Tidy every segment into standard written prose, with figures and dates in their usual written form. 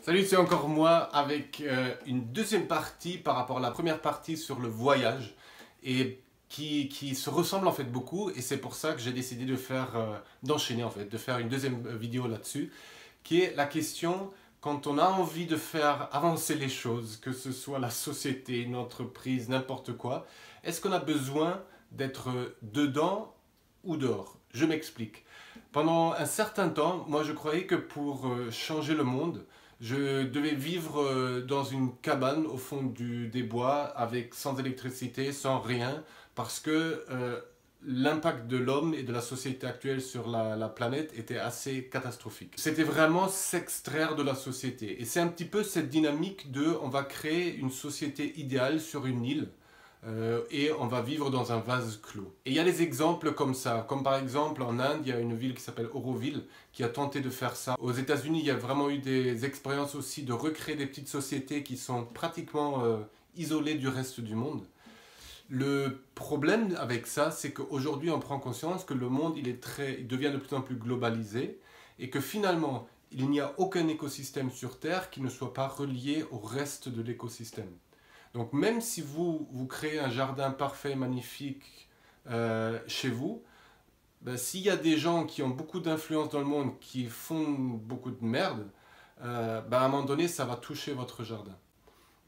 Salut, c'est encore moi avec une deuxième partie par rapport à la première partie sur le voyage et qui se ressemble en fait beaucoup, et c'est pour ça que j'ai décidé de faire d'enchaîner en fait, de faire une deuxième vidéo là-dessus, qui est la question quand on a envie de faire avancer les choses, que ce soit la société, une entreprise, n'importe quoi, est-ce qu'on a besoin d'être dedans ou dehors? Je m'explique. Pendant un certain temps, moi je croyais que pour changer le monde, je devais vivre dans une cabane au fond des bois, avec sans électricité, sans rien, parce que l'impact de l'homme et de la société actuelle sur la planète était assez catastrophique. C'était vraiment s'extraire de la société. Et c'est un petit peu cette dynamique de on va créer une société idéale sur une île, et on va vivre dans un vase clos. Et il y a des exemples comme ça, comme par exemple en Inde, il y a une ville qui s'appelle Auroville qui a tenté de faire ça. Aux États-Unis, il y a vraiment eu des expériences aussi de recréer des petites sociétés qui sont pratiquement isolées du reste du monde. Le problème avec ça, c'est qu'aujourd'hui on prend conscience que le monde il devient de plus en plus globalisé, et que finalement il n'y a aucun écosystème sur Terre qui ne soit pas relié au reste de l'écosystème. Donc même si vous créez un jardin parfait, magnifique chez vous, ben, s'il y a des gens qui ont beaucoup d'influence dans le monde, qui font beaucoup de merde, ben, à un moment donné, ça va toucher votre jardin.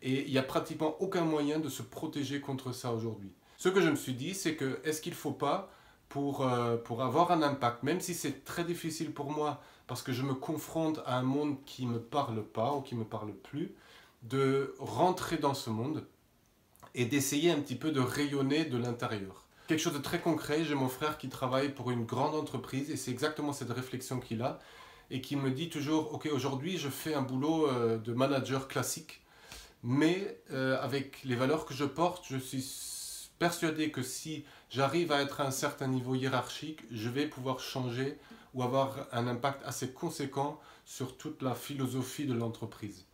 Et il n'y a pratiquement aucun moyen de se protéger contre ça aujourd'hui. Ce que je me suis dit, c'est que est-ce qu'il ne faut pas, pour avoir un impact, même si c'est très difficile pour moi, parce que je me confronte à un monde qui ne me parle pas ou qui ne me parle plus, de rentrer dans ce monde et d'essayer un petit peu de rayonner de l'intérieur. Quelque chose de très concret, j'ai mon frère qui travaille pour une grande entreprise, et c'est exactement cette réflexion qu'il a, et qui me dit toujours, ok, aujourd'hui je fais un boulot de manager classique, mais avec les valeurs que je porte, je suis persuadé que si j'arrive à être à un certain niveau hiérarchique, je vais pouvoir changer ou avoir un impact assez conséquent sur toute la philosophie de l'entreprise.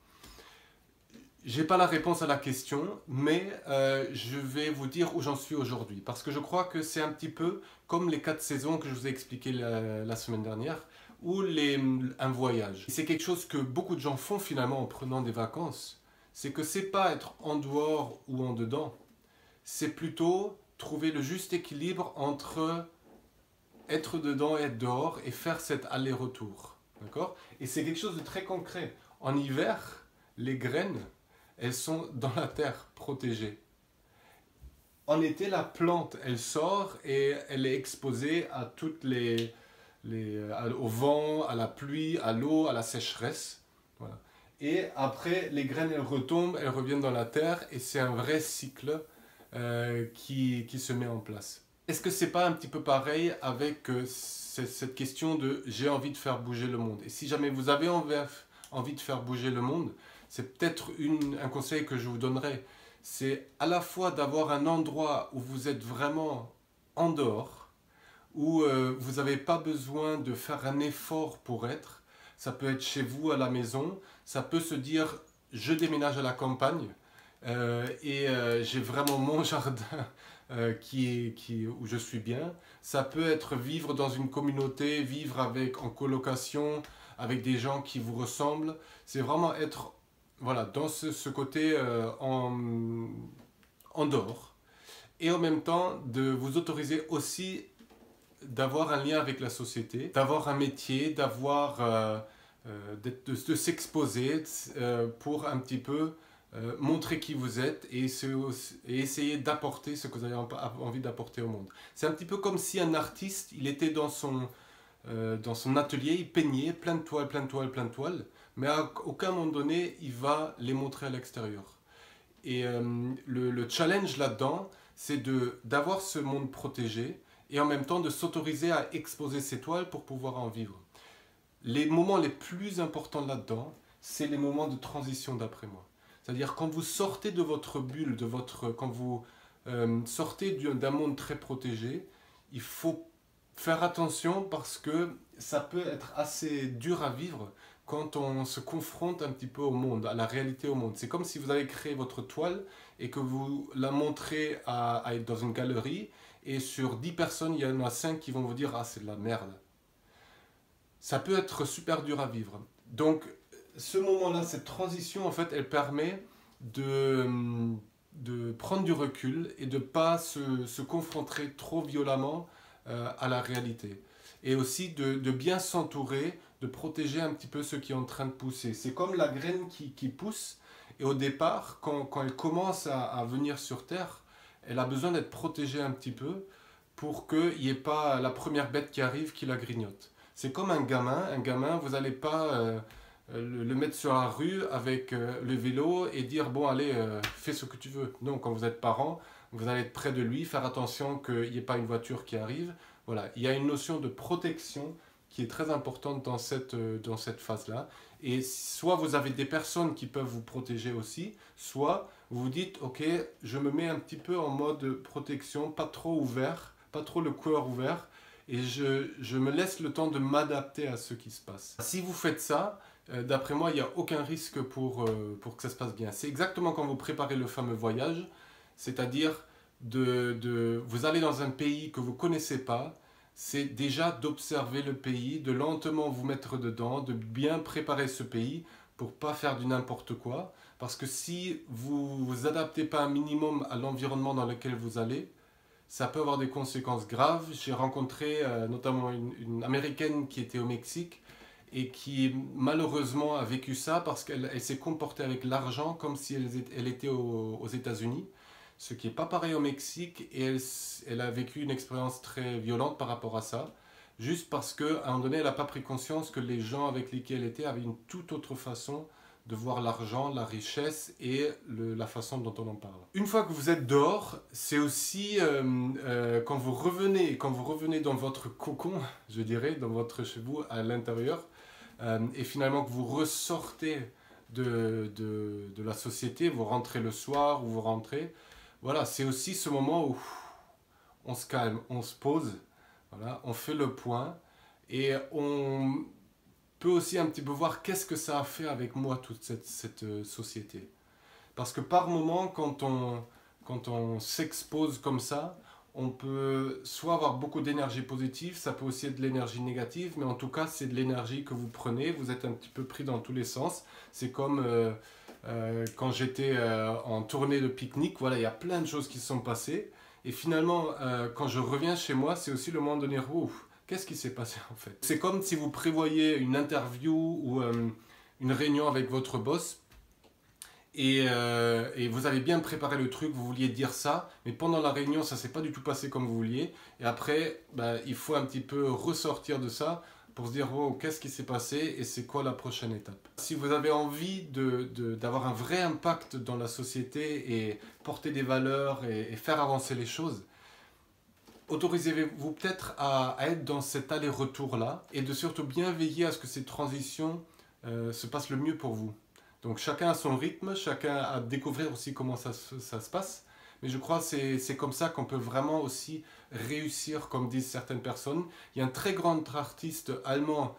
J'ai pas la réponse à la question, mais je vais vous dire où j'en suis aujourd'hui. Parce que je crois que c'est un petit peu comme les 4 saisons que je vous ai expliquées la semaine dernière, ou un voyage. C'est quelque chose que beaucoup de gens font finalement en prenant des vacances. C'est que c'est pas être en dehors ou en dedans. C'est plutôt trouver le juste équilibre entre être dedans et être dehors, et faire cet aller-retour. D'accord? Et c'est quelque chose de très concret. En hiver, les graines, elles sont dans la terre, protégées. En été, la plante, elle sort et elle est exposée à au vent, à la pluie, à l'eau, à la sécheresse. Voilà. Et après, les graines, elles retombent, elles reviennent dans la terre, et c'est un vrai cycle qui se met en place. Est-ce que c'est pas un petit peu pareil avec cette question de j'ai envie de faire bouger le monde? Et si jamais vous avez envie de faire bouger le monde, c'est peut-être un conseil que je vous donnerais. C'est à la fois d'avoir un endroit où vous êtes vraiment en dehors, où vous n'avez pas besoin de faire un effort pour être. Ça peut être chez vous à la maison, ça peut se dire je déménage à la campagne, j'ai vraiment mon jardin où je suis bien. Ça peut être vivre dans une communauté, vivre en colocation, avec des gens qui vous ressemblent. C'est vraiment être voilà, dans ce côté en dehors. Et en même temps, de vous autoriser aussi d'avoir un lien avec la société, d'avoir un métier, de s'exposer pour un petit peu montrer qui vous êtes, et essayer d'apporter ce que vous avez envie d'apporter au monde. C'est un petit peu comme si un artiste, il était dans son atelier, il peignait plein de toiles, plein de toiles, plein de toiles, mais à aucun moment donné, il va les montrer à l'extérieur. Et le challenge là-dedans, c'est d'avoir ce monde protégé, et en même temps de s'autoriser à exposer ses toiles pour pouvoir en vivre. Les moments les plus importants là-dedans, c'est les moments de transition d'après moi. C'est-à-dire quand vous sortez de votre bulle, quand vous sortez d'un monde très protégé, il faut faire attention, parce que ça peut être assez dur à vivre quand on se confronte un petit peu au monde, à la réalité au monde. C'est comme si vous avez créé votre toile et que vous la montrez dans une galerie, et sur 10 personnes, il y en a 5 qui vont vous dire « Ah, c'est de la merde ». Ça peut être super dur à vivre. Donc, ce moment-là, cette transition, en fait, elle permet de prendre du recul et de ne pas se confronter trop violemment à la réalité. Et aussi de bien s'entourer, de protéger un petit peu ce qui est en train de pousser. C'est comme la graine qui pousse, et au départ, quand elle commence à venir sur Terre, elle a besoin d'être protégée un petit peu pour qu'il n'y ait pas la première bête qui arrive qui la grignote. C'est comme un gamin, vous n'allez pas le mettre sur la rue avec le vélo et dire bon allez fais ce que tu veux. Non, quand vous êtes parent, vous allez être près de lui, faire attention qu'il n'y ait pas une voiture qui arrive. Voilà, il y a une notion de protection qui est très importante dans cette phase-là. Et soit vous avez des personnes qui peuvent vous protéger aussi, soit vous vous dites ok, je me mets un petit peu en mode protection, pas trop ouvert, pas trop le cœur ouvert, et je me laisse le temps de m'adapter à ce qui se passe. Si vous faites ça, d'après moi, il n'y a aucun risque pour que ça se passe bien. C'est exactement quand vous préparez le fameux voyage, c'est-à-dire vous allez dans un pays que vous ne connaissez pas, c'est déjà d'observer le pays, de lentement vous mettre dedans, de bien préparer ce pays pour ne pas faire du n'importe quoi. Parce que si vous ne vous adaptez pas un minimum à l'environnement dans lequel vous allez, ça peut avoir des conséquences graves. J'ai rencontré notamment une Américaine qui était au Mexique et qui malheureusement a vécu ça parce qu'elle s'est comportée avec l'argent comme si elle était aux États-Unis, ce qui n'est pas pareil au Mexique, et elle a vécu une expérience très violente par rapport à ça, juste parce qu'à un moment donné, elle n'a pas pris conscience que les gens avec lesquels elle était avaient une toute autre façon de voir l'argent, la richesse et la façon dont on en parle. Une fois que vous êtes dehors, c'est aussi quand vous revenez dans votre cocon, je dirais, dans votre chez vous à l'intérieur, et finalement que vous ressortez de la société, vous rentrez le soir ou vous rentrez, voilà, c'est aussi ce moment où on se calme, on se pose, voilà, on fait le point et on peut aussi un petit peu voir qu'est-ce que ça a fait avec moi toute cette société. Parce que par moment, quand on s'expose comme ça, on peut soit avoir beaucoup d'énergie positive, ça peut aussi être de l'énergie négative, mais en tout cas, c'est de l'énergie que vous prenez, vous êtes un petit peu pris dans tous les sens. C'est comme quand j'étais en tournée de pique-nique, voilà, il y a plein de choses qui se sont passées. Et finalement, quand je reviens chez moi, c'est aussi le moment de dire, ouf, qu'est-ce qui s'est passé en fait? C'est comme si vous prévoyez une interview ou une réunion avec votre boss. Et vous avez bien préparé le truc, vous vouliez dire ça, mais pendant la réunion, ça ne s'est pas du tout passé comme vous vouliez. Et après, bah, il faut un petit peu ressortir de ça pour se dire oh, qu'est-ce qui s'est passé et c'est quoi la prochaine étape. Si vous avez envie d'avoir un vrai impact dans la société et porter des valeurs et faire avancer les choses, autorisez-vous peut-être à être dans cet aller-retour-là et de surtout bien veiller à ce que ces transitions se passent le mieux pour vous. Donc chacun a son rythme, chacun a à découvrir aussi comment ça se passe. Mais je crois que c'est comme ça qu'on peut vraiment aussi réussir, comme disent certaines personnes. Il y a un très grand artiste allemand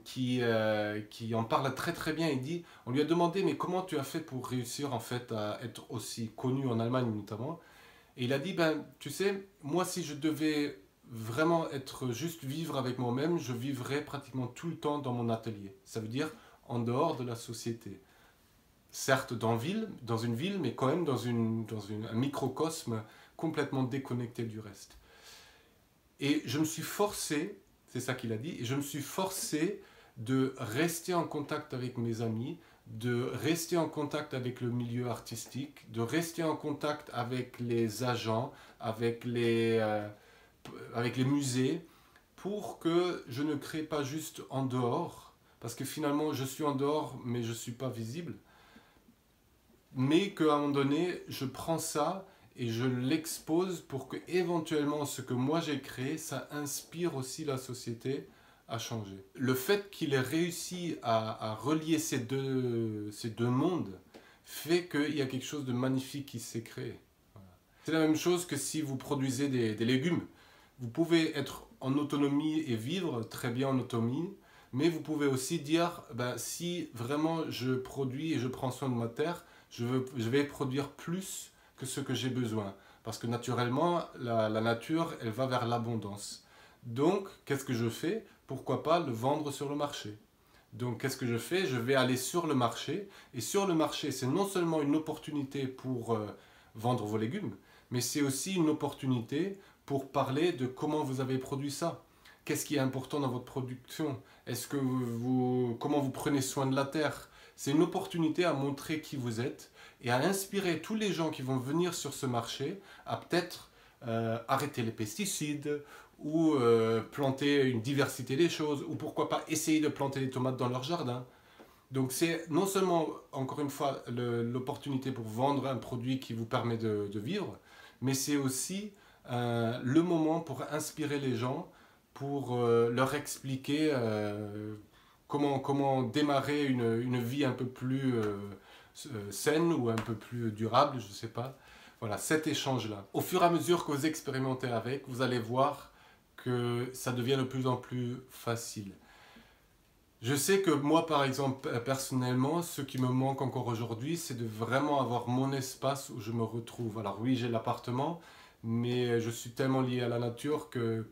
qui en parle très très bien. Il dit, on lui a demandé, mais comment tu as fait pour réussir en fait à être aussi connu en Allemagne notamment? Et il a dit, ben tu sais, moi si je devais vraiment être juste vivre avec moi-même, je vivrais pratiquement tout le temps dans mon atelier. Ça veut dire en dehors de la société. Certes dans une ville, mais quand même dans un microcosme complètement déconnecté du reste. Et je me suis forcé, c'est ça qu'il a dit, et je me suis forcé de rester en contact avec mes amis, de rester en contact avec le milieu artistique, de rester en contact avec les agents, avec les musées, pour que je ne crée pas juste en dehors, parce que finalement je suis en dehors mais je ne suis pas visible, mais qu'à un moment donné je prends ça et je l'expose pour que éventuellement ce que moi j'ai créé, ça inspire aussi la société à changer. Le fait qu'il ait réussi à relier ces deux mondes fait qu'il y a quelque chose de magnifique qui s'est créé. Voilà. C'est la même chose que si vous produisez des légumes. Vous pouvez être en autonomie et vivre très bien en autonomie, mais vous pouvez aussi dire, ben, si vraiment je produis et je prends soin de ma terre, je vais produire plus que ce que j'ai besoin. Parce que naturellement, la nature, elle va vers l'abondance. Donc, qu'est-ce que je fais? Pourquoi pas le vendre sur le marché? Donc qu'est-ce que je fais? Je vais aller sur le marché. Et sur le marché, c'est non seulement une opportunité pour vendre vos légumes, mais c'est aussi une opportunité pour parler de comment vous avez produit ça. Qu'est-ce qui est important dans votre production? Comment vous prenez soin de la terre? C'est une opportunité à montrer qui vous êtes et à inspirer tous les gens qui vont venir sur ce marché à peut-être arrêter les pesticides ou planter une diversité des choses, ou pourquoi pas essayer de planter des tomates dans leur jardin. Donc c'est non seulement, encore une fois, l'opportunité pour vendre un produit qui vous permet de vivre, mais c'est aussi le moment pour inspirer les gens, pour leur expliquer comment démarrer une vie un peu plus saine ou un peu plus durable, je ne sais pas. Voilà, cet échange-là. Au fur et à mesure que vous expérimentez avec, vous allez voir que ça devient de plus en plus facile. Je sais que moi, par exemple, personnellement, ce qui me manque encore aujourd'hui, c'est de vraiment avoir mon espace où je me retrouve. Alors oui, j'ai l'appartement, mais je suis tellement lié à la nature que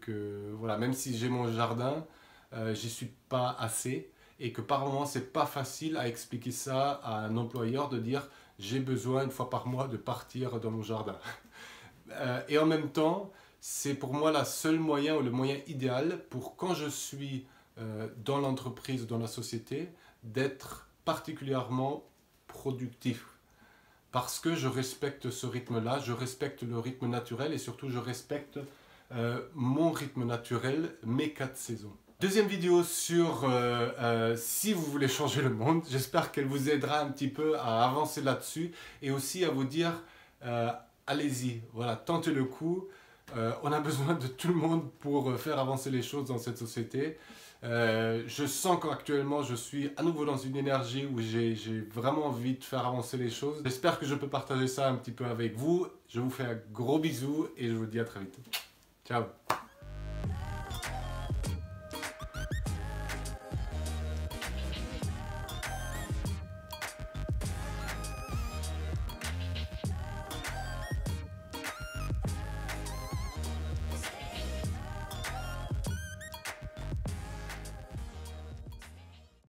voilà, même si j'ai mon jardin, j'y suis pas assez. Et que par moments, c'est pas facile à expliquer ça à un employeur de dire j'ai besoin une fois par mois de partir dans mon jardin. Et en même temps, c'est pour moi la seule moyen ou le moyen idéal pour quand je suis dans l'entreprise, dans la société, d'être particulièrement productif. Parce que je respecte ce rythme-là, je respecte le rythme naturel et surtout je respecte mon rythme naturel, mes 4 saisons. Deuxième vidéo sur si vous voulez changer le monde. J'espère qu'elle vous aidera un petit peu à avancer là-dessus et aussi à vous dire allez-y, voilà, tentez le coup. On a besoin de tout le monde pour faire avancer les choses dans cette société. Je sens qu'actuellement je suis à nouveau dans une énergie où j'ai vraiment envie de faire avancer les choses. J'espère que je peux partager ça un petit peu avec vous. Je vous fais un gros bisou et je vous dis à très vite. Ciao!